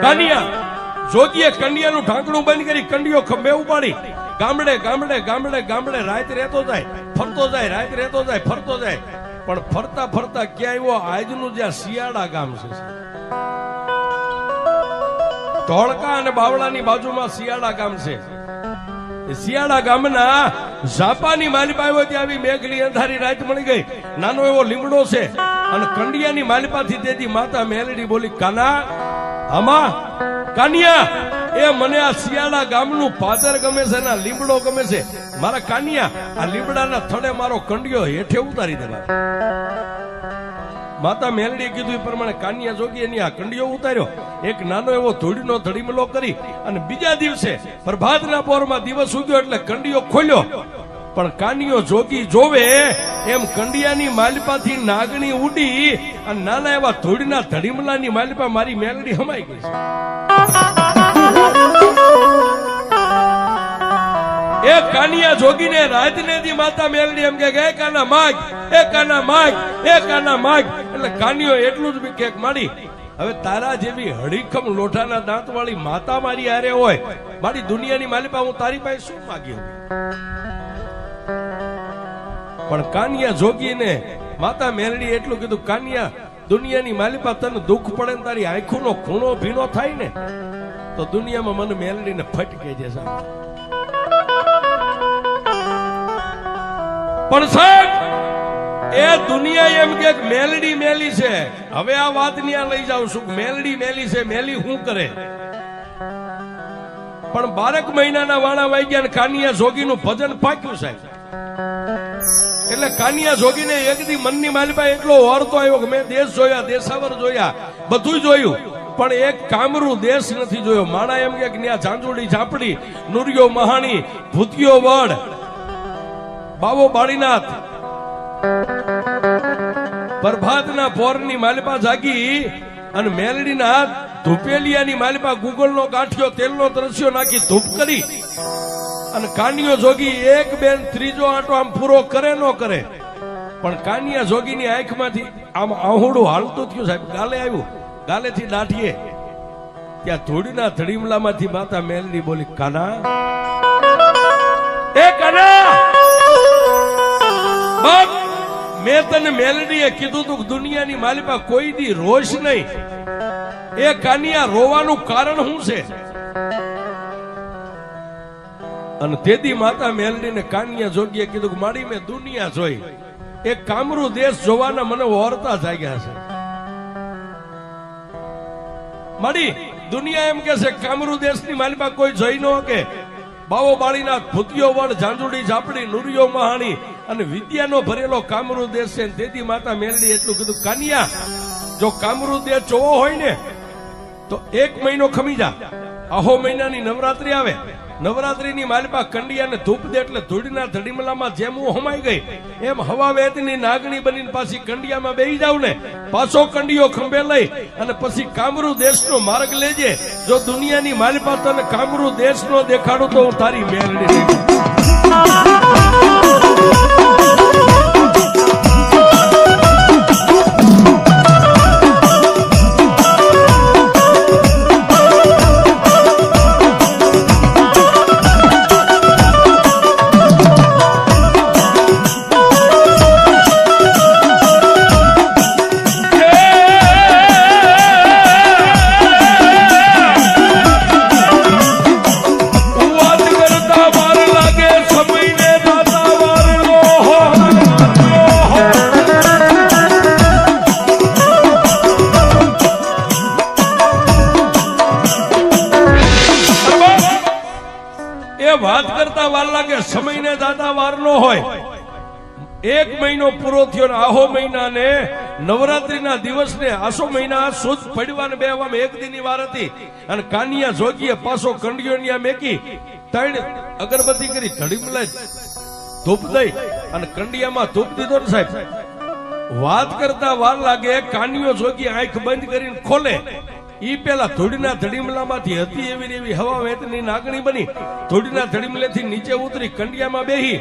કાનિયા જોગીએ કંડિયાનું ઢાંકણું બંધ કરી કંડિયો ખંભે ઉપાડી ગામડે ગામડે ગામડે ગામડે રાત રહેતો જાય, ફરતો જાય, રાત રહેતો જાય, ફરતો જાય. પણ ફરતા ફરતા ક્યાં આવ્યો આજનું જ્યાં શિયાળા ગામ છે, ધોળકા અને બાવળાની બાજુમાં શિયાળા ગામ છે. શિયાળા ગામના ઝાપાની માલિપા આવ્યો ત્યાં આવી મેઘલી અંધારી રાત મળી ગઈ. નાનો એવો લીમડો છે અને કંડિયાની માલિપાથી તેથી માતા મેલડી બોલી, કાના આમાં કાનિયા એ મને આ શિયાળા ગામનું પાદર ગમે છે ને લીમડો ગમે છે. મારા કાનિયા આ લીમડાના થડે મારો કંડિયો હેઠે ઉતારી દેવા. માતા મેલડીએ કીધું એ પ્રમાણે કાનિયા જોગી એની આ કંડિયો ઉતાર્યો. એક નાનો એવો ધૂળનો ધડીમલો કરી અને બીજા દિવસે પ્રભાતના પોરમાં દિવસ ઉગ્યો એટલે કંડિયો ખોલ્યો. પણ કાનિયો જોગી જોવે એમ કંડિયાની માલિપાથી નાગણી ઉડી અને નાના એવા ધૂળના ધડીમલાની માલિપા મારી મેલડી હમાઈ ગઈ છે. એ કાનિયા જોગીને રાતને દી માતા મેલડી એમ કે એ કાના માગ, એ કાના માગ, એ કાના માગ. એટલે કાનિયો એટલું જ કેક માડી. હવે તારા જેવી હડીખમ લોઠાના દાંત વાળી માતા મારી હારે હોય, મારી દુનિયાની માલિપા હું તારી પાસે શું માગ્યો? પણ કાનિયા જોગીને માતા મેલડી એટલું કીધું, કાનિયા દુનિયાની માલિપા તને દુઃખ પડે ને તારી આંખોનો ખૂણો ભીનો થાય ને તો દુનિયામાં મને મેલડીને ફટકે જશે. પણ સાહેબ એ દુનિયા એમ કે મેલડી મેલી છે. હવે આ વાત ન્યા લઈ જાઉં છું, મેલડી મેલી છે, મેલી શું કરે? પણ 12 મહિનાના વાણા વાગ્યા ને કાનિયા જોગીનું ભજન પાક્યું સાહેબ. એટલે કાનિયા જોગીને એક દી મનની માલિપા એટલો ઓરતો આવ્યો કે મેં દેશ જોયા, દેશાવર જોયા, બધું જોયું, પણ એક કામરૂ દેશ નથી જોયો. માણા એમ કે ત્યાં ઝાંઝુડી ઝાપડી, નુરિયો મહાણી, ભૂતિયો વડ, બાવો બાળીનાથ, પ્રભાતના પોરની માલિપા જાગી અને મેલડીના ધૂપેલિયાની માલિપા ગુગળનો ગાંઠિયો તેલનો તરસ્યો નાખી ધૂપ કરી અને કાનિયો જોગી એક બેન ત્રીજો આંટો આમ પૂરો કરે ન કરે પણ કાનિયા જોગીની આંખમાંથી આમ આહુડું હાલતું થયું સાહેબ. ગાલે આવ્યું, ગાલેથી દાઢીએ ત્યાં ધૂળના ધડીમલામાંથી માતા મેલડી બોલી, કાના એ કાના બાપ, મેં તને મેલડીએ કીધું તું દુનિયાની માલિપા કોઈ દી રોશ નહીં. એ કાનિયા રોવાનું કારણ શું છે? અને તેથી માતા મેલડીને કાનિયા જોગીએ કીધું કે માડી મેં દુનિયા જોઈ, એક કામરૂ દેશ જોવાના મને ઓરતા જાગ્યા છે. માડી દુનિયા એમ કે છે કામરૂ દેશની માલિપા કોઈ જોઈ ન કે બાવો બાળીનાથ, ભૂતિયો વડ, ઝાંઝુડી ઝાપડી, નુરિયો મહાણી અને વિદ્યાનો ભરેલો કામરૂ દેશ છે. તેથી માતા મેલડી એટલું કીધું, કાનિયા જો કામરૂ દેશ જોવો હોય ને તો 1 મહિનો ખમી જા. આહો મહિનાની નવરાત્રી આવે, નવરાત્રીની માલિપા કંડિયાને ધૂપ દે એટલે ધૂળના ધડીમલામાં જેમ હું હમાઈ ગઈ એમ હવા વેતની નાગણી બનીને પાછી કંડિયામાં બેહી જાવ ને, પાછો કંડિયો ખંભે લઈ અને પછી કામરૂ દેશનો માર્ગ લેજે. જો દુનિયાની માલિપા તને કામરૂ દેશનો દેખાડું તો હું તારી મેલડી. વાત કરતા વાર લાગે, સમયને દાદા વાર નો હોય. 1 મહિનો પૂરો થયો ને આહો મહિના ને નવરાત્રીના દિવસને આસો મહિના સુદ પડવાને બેવામાં 1 દીની વાર હતી અને કાનિયા જોગીએ પાછો કંડિયો મેકી 3 અગરબત્તી કરી ધડીમલાઈ ધૂપ દઈ અને કંડિયામાં ધૂપ દીધો ને સાહેબ. વાત કરતા વાર લાગે, કાનિયો જોગી આંખ બંધ કરીને ખોલે ઈ પેલા ધૂળના ધડીમલામાંથી હતી એવી હવા વેતની નાગણી બની ધૂળના ધડીમલેથી નીચે ઉતરી કંડિયામાં બેહી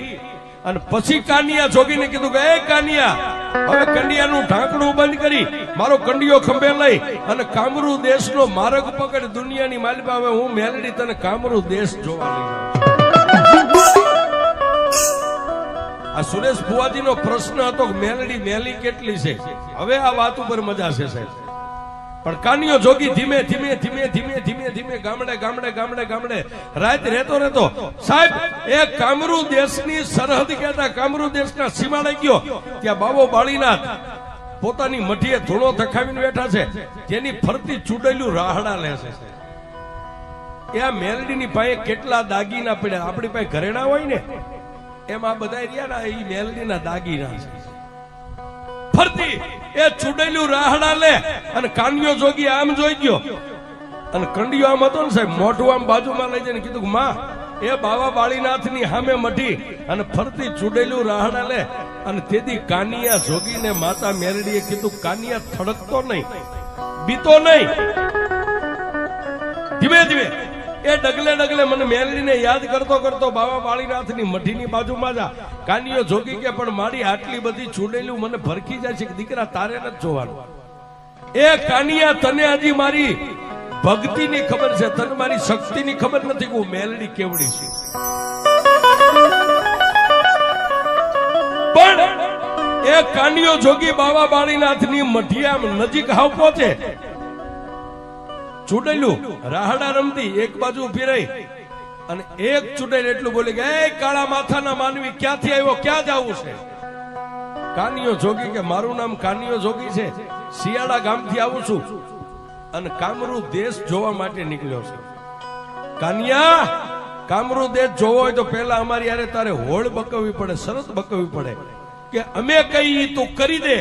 અને પછી કાનિયા જોગીને કીધું કે એ કાનિયા હવે કંડિયાનું ઢાંકણું બંધ કરી કરી મારો કંડિયો ખંભે લઈ અને કામરૂ દેશનો માર્ગ પકડ દુનિયાની માલિપા હવે હું મેલડી તને કામરૂ દેશ જોવા લઈ જાઉં. આ સુરેશ ફુવાજીનો પ્રશ્ન હતો કે મેલડી મેલી કેટલી છે. હવે આ વાત ઉપર મજા છે સાહેબ. પણ કાનિયો જોગી ધીમે ધીમે ધીમે ધીમે ધીમે ધીમે ગામડે ગામડે ગામડે ગામડે રાત રહેતો સાહેબ એ કામરૂ દેશની સરહદ કહેતા કામરૂ દેશના સીમાડે ગયો. ત્યાં બાબો બાળીનાથ પોતાની મઠીએ ધૂણો ધખાવીને બેઠા છે. જેની ફરતી ચૂડેલું રાહડા લે છે. એ આ મેલડીની પાસે કેટલા દાગીના પડ્યા. આપણી પાસે ઘરેણા હોય ને એમ આ બધા રહ્યા ને એ મેલડીના દાગીના છે. ફરતી એ ચૂડેલું રાહડા લે અને કાનિયો જોગી આમ જોઈ ગયો અને કંડિયો આમ હતો ને સાહેબ મોઢું આમ બાજુમાં લઈ જઈને કીધું માં એ બાવા બાળીનાથની સામે મઢી અને ફરતી ચૂડેલું રાહડા લે. અને તેથી કાનિયા જોગીને માતા મેલડીએ કીધું કાનિયા થડકતો નહીં, બીતો નહીં, ધીમે ધીમે એ ડગલે ડગલે મને મેલડીને યાદ કરતો કરતો બાવા બાળીનાથની મઢીની બાજુમાં જા. કાનિયો જોગી કે પણ મારી આટલી બધી ચૂડેલું મને ભરખી જાય છે કે દીકરા તારે નથી જોવાનું. એ કાનિયા તને હજી મારી ભક્તિની ખબર છે, તને મારી શક્તિની ખબર નથી કે હું મેલડી કેવડી છું. પણ એ કાનિયો જોગી બાવા બાળીનાથની મઢી આમ નજીક હાવ પહોંચે. ચૂડેલું રાહડા રમતી એક બાજુ ઉભી રહી અને એક ચૂડેલ એટલું બોલી કે એ કાળા માથાના માનવી ક્યાંથી આવ્યો, ક્યાં જવું છે? કાનિયો જોગી કે મારું નામ કાનિયો જોગી છે, શિયાળા ગામથી આવું છું અને કામરૂ દેશ જોવા માટે નીકળ્યો છું. કાનિયા કામરૂ દેશ જોવો હોય તો પહેલા અમારી યારે તારે હોળ બકવવી પડે, શરત બકવવી પડે કે અમે કઈ તું કરી દે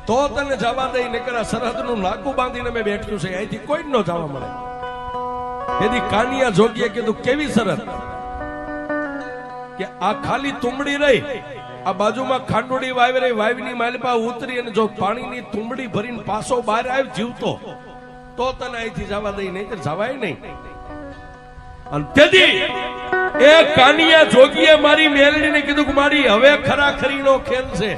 તો તને જવા દઈ, નકર સરહદનું નાકું બાંધીને મેં બેઠ્યું છે, અહીંથી કોઈ ન જવા મળે. તેથી કાનિયા જોગીએ કીધું કેવી શરત કે આ ખાલી તુંબડી રહી, આ બાજુમાં ખાંડોડી વાવી રહી, વાવીની માલિપા ઉતરી અને જો પાણીની તુંબડી ભરીને પાછો બહાર આવી જીવતો તો તને અહીંથી જવા દઈ, નહીં તો જવાય નહીં. અને તેથી એ કાનિયા જોગીએ મારી મેલડીને કીધું કે મારી હવે ખરાખરીનો ખેલ છે.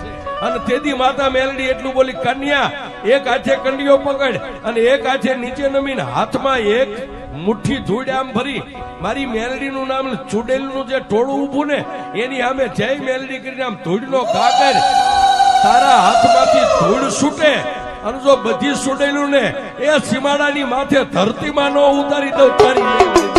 અને તેથી માતા મેલડી એટલું બોલી કન્યા એક હાથે કંડિયો પકડ અને એક હાથે નીચે નમીને હાથમાં એક મુઠ્ઠી ધૂળ આમ ભરી મારી મેલડીનું નામ ચૂડેલનું જે ટોળું ઊભું ને એની સામે જય મેલડી કરીને આમ ધૂળનો ઘા કર. તારા હાથમાંથી ધૂળ છૂટે અને જો બધી ચૂડેલું ને એ સીમાડાની માથે ધરતીમાં ન ઉતારી દઉં તારી મેલડી.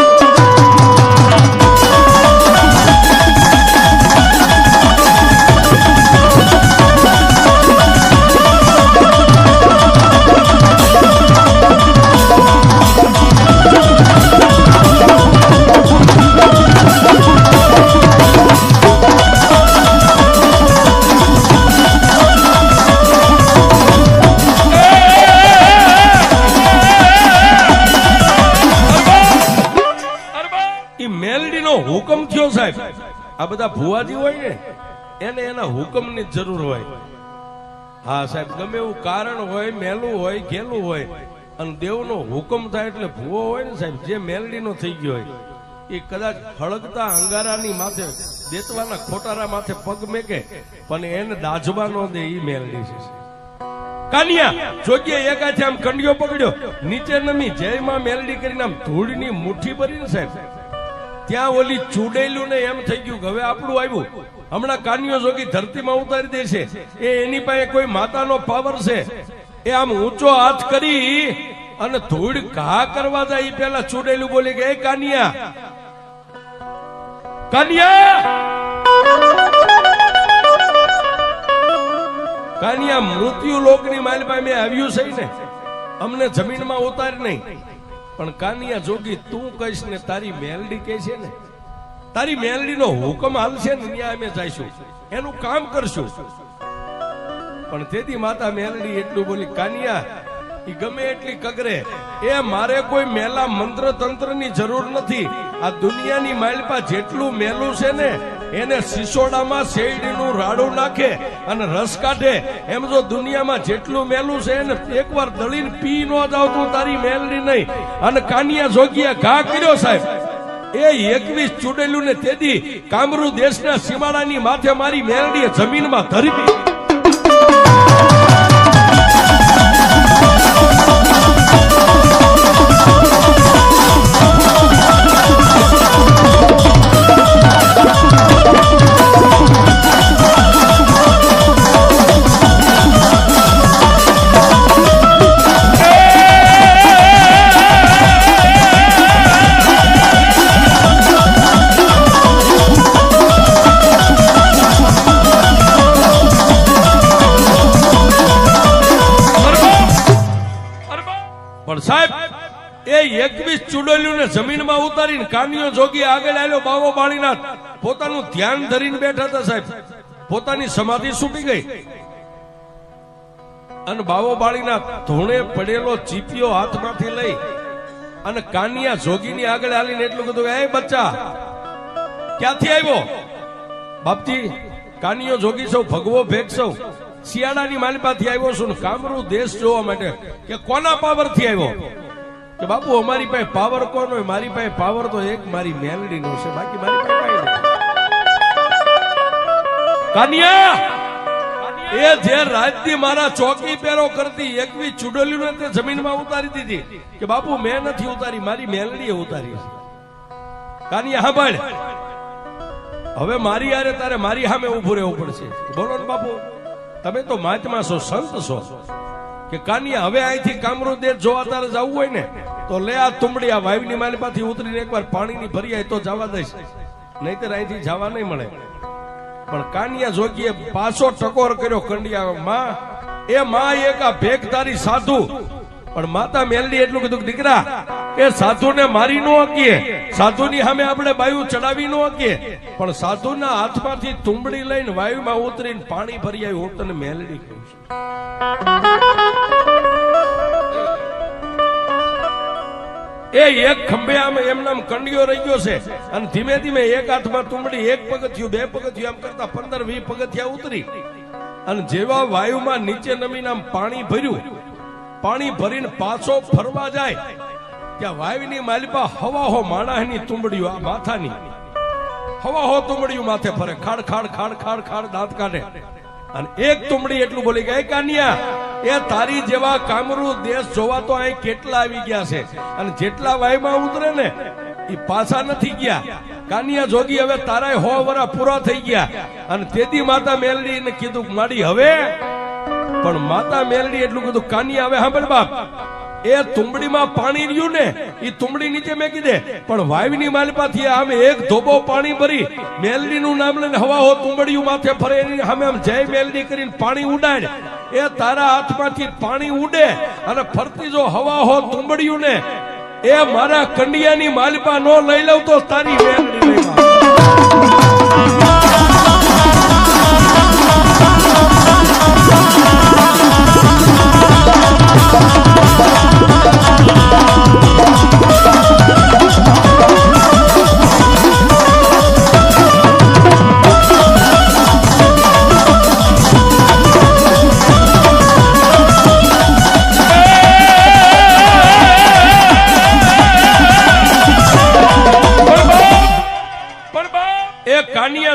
હુકમ થયો સાહેબ. આ બધા ભુવાજી હોય ને એને એના હુકમની જરૂર હોય. હા સાહેબ ગમે એવું કારણ હોય, મેલું હોય, ઘેલું હોય અને દેવનો હુકમ થાય એટલે ભુવો હોય ને સાહેબ જે મેલડીનો થઈ ગયો હોય એ કદાચ હળગતા અંગારાની માથે દેતવાના ખોટારા માથે પગ મેકે પણ એને દાજવા ન દે એ મેલડી છે. કાનિયા જોગીએ એક હાથે આમ કંડિયો પકડ્યો, નીચે નમી જય માં મેલડી કરીને આમ ધૂળની મુઠ્ઠી ભરીને સાહેબ ત્યાં ઓલી ચૂડેલું ને એમ થઈ ગયું કે હવે આપણું આવ્યું, હમણાં કાનિયો જોગી ધરતીમાં ઉતારી દે છે. એ એની પાસે કોઈ માતાનો પાવર છે. એ આમ ઊંચો હાથ કરી અને ધૂળ ઘા કરવા જાય એ પેલા ચૂડેલું બોલી કે એ કાનિયા કાનિયા કાનિયા મૃત્યુ લોકની માલિપા મેં આવ્યું છે ને અમને જમીનમાં ઉતાર નહીં. પણ કાનિયા જોગી તું કહીશ ને તારી મેલડી કહે છે ને તારી મેલડીનો હુકમ હાલશે ને ત્યાં અમે જઈશું, એનું કામ કરશું. પણ તેથી માતા મેલડી એટલું બોલી કાનિયા એ ગમે એટલી કગરે એ મારે કોઈ મેલા મંત્ર તંત્રની જરૂર નથી. આ દુનિયાની માલિપા જેટલું મેલું છે ને એને સિસોડામાં શેરડીનું રાડું નાખે અને રસ કાઢે એમ જો દુનિયામાં જેટલું મેલું છે એને એકવાર દળીને પી ન જાવ તું તારી મેલડી નહીં. અને કાનિયા જોગીએ ઘા કર્યો સાહેબ એ 21 ચૂડેલું ને તેથી કામરૂ દેશના સીમાડાની માથે મારી મેલડીએ જમીનમાં ધરી. પણ સાહેબ એ 21 ચુડેલીઓને જમીનમાં ઉતારીને કાનિયો જોગી આગળ આવ્યો બાવો બાળીનાથ પોતાનું ધ્યાન ધરીને બેઠા હતા સાહેબ. પોતાની સમાધિ છૂટી ગઈ અને બાવો બાળીનાથ ધોણે પડેલો ચીપિયો હાથમાંથી લઈ અને કાનિયા જોગીની આગળ આલીને એટલું કીધું, એ બચ્ચા ક્યાંથી આવ્યો? બાપજી કાનિયો જોગી સૌ ભગવો ભેગ સૌ શિયાળાની માલિપાથી આવ્યો છું ને કામરૂ દેશ જોવા માટે. કે કોના પાવર થી આવ્યો? કે બાપુ અમારી પાસે પાવર કોનો હોય? મારી પાસે પાવર તો એક મારી મેલડીનો છે, બાકી મારી પાસે કઈ નથી. કાનિયા એ જે રાજ્ય મારા ચોકી પેરો કરતી 21 ચુડેલીઓને તે જમીનમાં ઉતારી દીધી. કે બાપુ મેં નથી ઉતારી, મારી મેલડીએ ઉતારી. કાનિયા સાંભળ, હવે મારી યારે તારે મારી સામે ઉભું રહેવું પડશે. બોલો ને બાપુ, તમે તો મહાત્મા છો, સંત છો. કે કાનિયા હવે અહીંથી કામરૂ દેશ જોવા તારે જવું હોય ને તો લે આ તુંબડી આ વાયુની માલિપાથી ઉતરીને એકવાર પાણીની ભરી આય તો જવા દઈશ, નહીતર અહીંથી જવા નહીં મળે. પણ કાનિયા જોગીએ પાછો ટકોર કર્યો કંડિયા માં. એ માં એક આ ભેખધારી સાધુ. પણ માતા મેલડી એટલું કીધું, દીકરા એ સાધુને મારી નો હકીએ, સાધુની સામે આપણે બાયુ ચડાવી નો હકીએ, પણ સાધુના હાથમાંથી તુંબડી લઈને વાયુમાં ઉતરીને પાણી ભરી આવી. હું તને મેલડી કહું છું. એ એક ખંભે આમ એમનામ કંડિયો રહી ગયો છે અને ધીમે ધીમે એક હાથમાં તુંબડી, એક પગથિયું, બે પગથિયું આમ કરતા 15-20 પગથિયા ઉતરી અને જેવા વાયુમાં નીચે નમીને આમ પાણી ભર્યું, પાણી ભરીને પાછો ફરવા જાય ત્યાં વાયુની માલિપા હવાહો માણસની તુંબડીઓ આ માથાની હવાહો તુંબડીઓ માથે ફરે, ખાડ ખાડ ખાડ ખાડ ખાડ દાંત કાઢે. અને એક તુંબડી એટલું બોલી ગઈ, કાનિયા એ તારી જેવા કામરૂ દેશ જોવા તો અહીં કેટલા આવી ગયા છે અને જેટલા વાયુમાં ઉતરે ને એ પાછા નથી ગયા. કાનિયા જોગી હવે તારાય 100 વર્ષ પૂરા થઈ ગયા. અને તેથી માતા મેલડીને કીધું, માડી હવે. પણ માતા મેલડી એટલું કીધું, કાનિયા હવે સાંભળ બાપ, એ તુંબડીમાં પાણી રહ્યું ને એ તુંબડી નીચે મેકી દે, પણ વાયુની માલિપાથી આમ એક ધોબો પાણી ભરી મેલડીનું નામ લઈને હવાહો તુંબડીયું માથે ફરે એની સામે આમ જય મેલડી કરીને પાણી ઉડાડ. એ તારા હાથમાંથી પાણી ઉડે અને ફરતી જો હવાહો તુંબડીયું ને એ મારા કંડિયાની માલિપા નો લઈ લઉં તો તારી મેલડી લઈ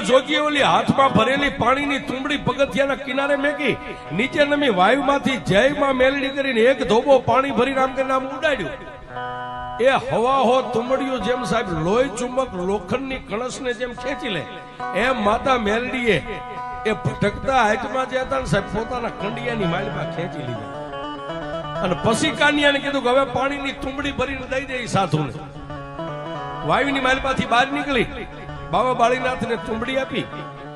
જોગી ઓલી હાથમાં ભરેલી પાણીની તુંબડી પગથિયાના કિનારે મેકી નીચે નમી વાયુમાંથી જયમાં મેલડી કરીને એક ધોબો પાણી ભરીને આમ કરીને આમ ઉડાડ્યું. એ હવાહો તુંબડીઓ જેમ સાહેબ લોહી ચુંબક લોખંડની કણસને જેમ ખેંચી લે એમ માતા મેલડીએ એ ભટકતા હાથમાં જે હતા ને સાહેબ પોતાના કંડિયાની માલિપા ખેંચી લીધા. અને પછી કાનિયાને કીધું કે હવે પાણીની તુંબડી ભરીને દઈ દે સાધુને. વાયુની માલિપાથી બહાર નીકળી બાબા બાળીનાથને તુંબડી આપી.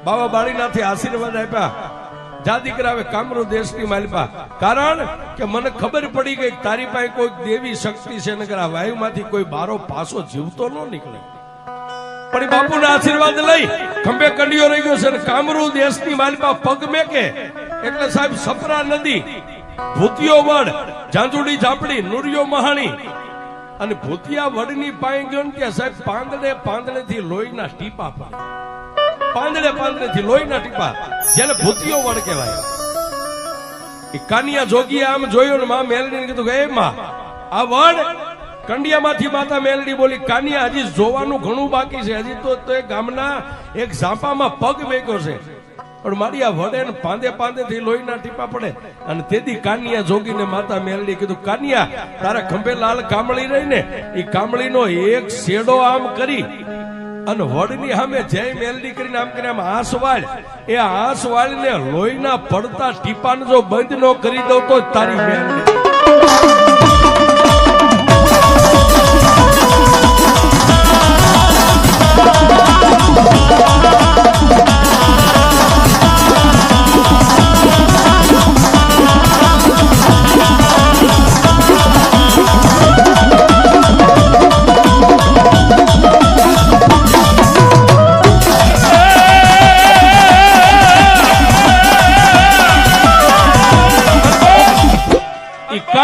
બાબા બાળીનાથે આશીર્વાદ આપ્યા, જા દીકરા હવે કામરૂ દેશની માલિપા. કારણ કે મને ખબર પડી ગઈ તારી પાસે કોઈ દેવી શક્તિ છે, નકર આ વાયુમાંથી કોઈ બારો પાસો જીવતો ન નીકળે. પણ બાપુના આશીર્વાદ લઈ ખંભે કંડિયો રહી ગયો છે અને કામરૂ દેશની માલિપા પગ મેકે એટલે સાહેબ સપરા નદી, ભૂતિયો વડ, ઝાંઝુડી ઝાપડી, નુરિયો મહાણી અને ભૂતિયા વડની પાસે ગયો ને ત્યાં સાહેબ પાંદડે થી લોહીના ટીપા પડે. પાંદડે થી લોહીના ટીપા, જેને ભૂતિયો વડ કહેવાય. એ કાનિયા જોગીએ આમ જોયું ને માં મેલડીને કીધું કે એ માં આ વડ કંડિયામાંથી માતા મેલડી બોલી, કાનિયા હજી જોવાનું ઘણું બાકી છે, હજી તો એ ગામના એક ઝાંપામાં પગ મેક્યો છે, પણ મારી આ વડે ને પાંદે થી લોહીના ટીપા પડે. અને તેથી કાનિયા જોગીને માતા મેલડી કીધું, કાનિયા તારા ખંભે લાલ કામળી રહી ને એ કામળીનો એક શેડો આમ કરી અને વડની સામે જય મેલડી કરીને આમ કરીને આમ આસવાળ, એ આસવાળ ને લોહીના પડતા ટીપાને જો બંધ ન કરી દઉં તો તારી મેલડી.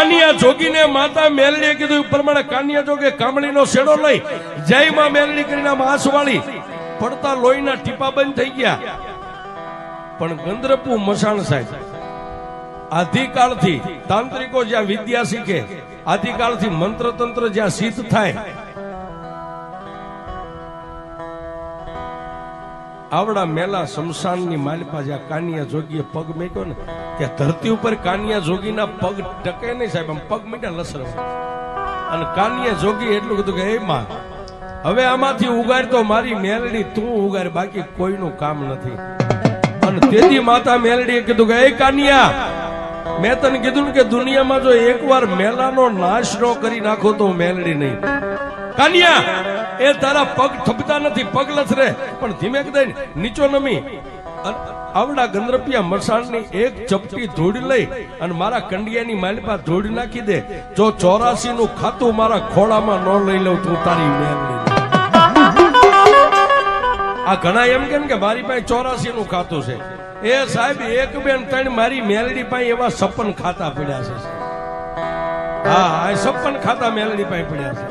કાનિયા જોગીને માતા મેલડીએ કીધું એ પ્રમાણે કાનિયા જોગે કામળીનો શેડો લઈ જય માં મેલડી કરીને આંસ વાળી પડતા લોહીના ટીપા બંધ થઈ ગયા. પણ ગંદ્રપુ મસાણ સાહેબ આદિકાળથી તાંત્રિકો જ્યાં વિદ્યા શીખે, આદિકાળથી મંત્ર તંત્ર જ્યાં સિદ્ધ થાય, આવડા મેલા શમશાનની માલિપા જ્યાં કાનિયા જોગીએ પગ મૂક્યો ને ત્યાં ધરતી ઉપર કાનિયા જોગીના પગ ટકે નહીં સાહેબ, આમ પગ મીઠા લસરવા. અને કાનિયા જોગી એટલું કીધું કે હે માં, હવે આમાંથી ઉગાર તો મારી મેલડી તું ઉગાર, બાકી કોઈનું કામ નથી. અને તેથી માતા મેલડીએ કીધું કે હે કાનિયા, મેં તને કીધું ને કે દુનિયામાં જો એકવાર મેલાનો નાશ ન કરી નાખો તો મેલડી નહીં. કાનિયા, એ તારા પગ થપતા નથી, પગ લથરે, પણ ધીમે કદાચ નીચો નમી આવડા ગંદ્રપિયા મસાણની એક ચપટી ધૂળ લઈ અને મારા કંડિયાની માલિપા ધૂળ નાખી દે. જો 84 નું ખાતું મારા ખોળામાં ન લઈ લઉં તું તારી મેલડી. આ ઘણા એમ કે મારી પાસે 84 નું ખાતું છે. એ સાહેબ 1 2 3 મારી મેલડી પાસે એવા 56 ખાતા પડ્યા છે. હા, આ 56 ખાતા મેલડી પાસે પડ્યા છે.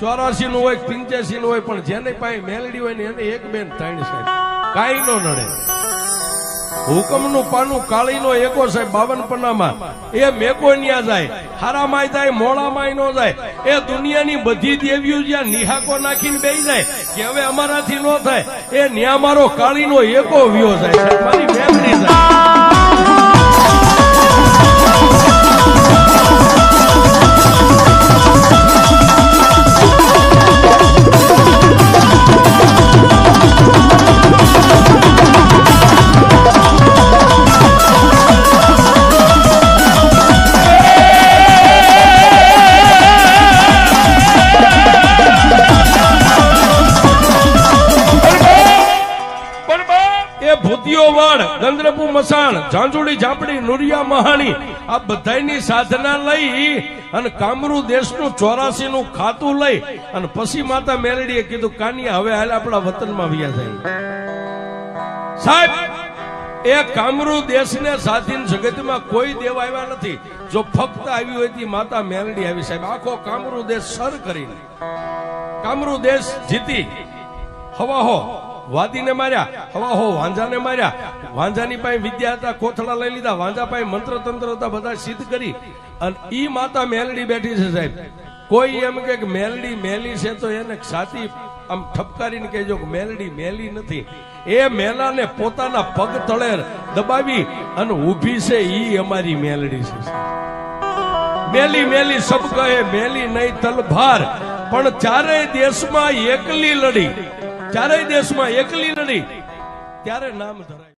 84 નું હોય 85 નું હોય, પણ જેને પાસે મેલડી હોય ને એને 1 2 3 સાહેબ કાઈ નો નડે. હુકમનું પાનું કાળીનો એકો સાહેબ 52 પન્નામાં એ મેકો ન્યા જાય, હારામાં જાય, મોળામાં નો જાય. એ દુનિયાની બધી દેવીઓ જ્યાં નિહાકો નાખીને બેસી જાય કે હવે અમારાથી નો થાય, એ ન્યા મારો કાળીનો એકો વ્યો જાય, મારી મેલડી જાય. ગંદ્રપુ મસાણ, ઝાંઝુડી ઝાંપડી, નુરિયા મહાણી, આ બધાની સાધના લઈ અને કામરૂ દેશનું 84 નું ખાતું લઈ અને પછી માતા મેલડીએ કીધું કાનિયા હવે હાલ આપણા વતનમાં વ્યા જાય. સાહેબ એ કામરૂ દેશને સાધીન જગતમાં કોઈ દેવ આવ્યા નથી. જો ફક્ત આવી હોય તી માતા મેલડી આવી સાહેબ. આખો કામરૂ દેશ સર કરીને કામરૂ દેશ જીતી. હવાહો વાદીને માર્યા, હવાહો વાંજાને માર્યા. વાંજાની પાસે વિદ્યા હતા, કોથળા લઈ લીધા. વાંજા પાસે મંત્ર તંત્ર હતા, બધા સિદ્ધ કરી. અને ઈ માતા મેલડી બેઠી છે સાહેબ. કોઈ એમ કે મેલડી મેલી છે તો એને સાચી આમ ઠપકારીને કહેજો કે મેલડી મેલી નથી. એ મેલાને પોતાના પગ તળે દબાવી અને ઊભી છે, ઈ અમારી મેલડી છે. મેલી મેલી સબ કહે, મેલી નહીં તલભાર, પણ ચારેય દેશમાં એકલી લડી, ચારેય દેશમાં એકલી લડી ત્યારે નામ ધરાય.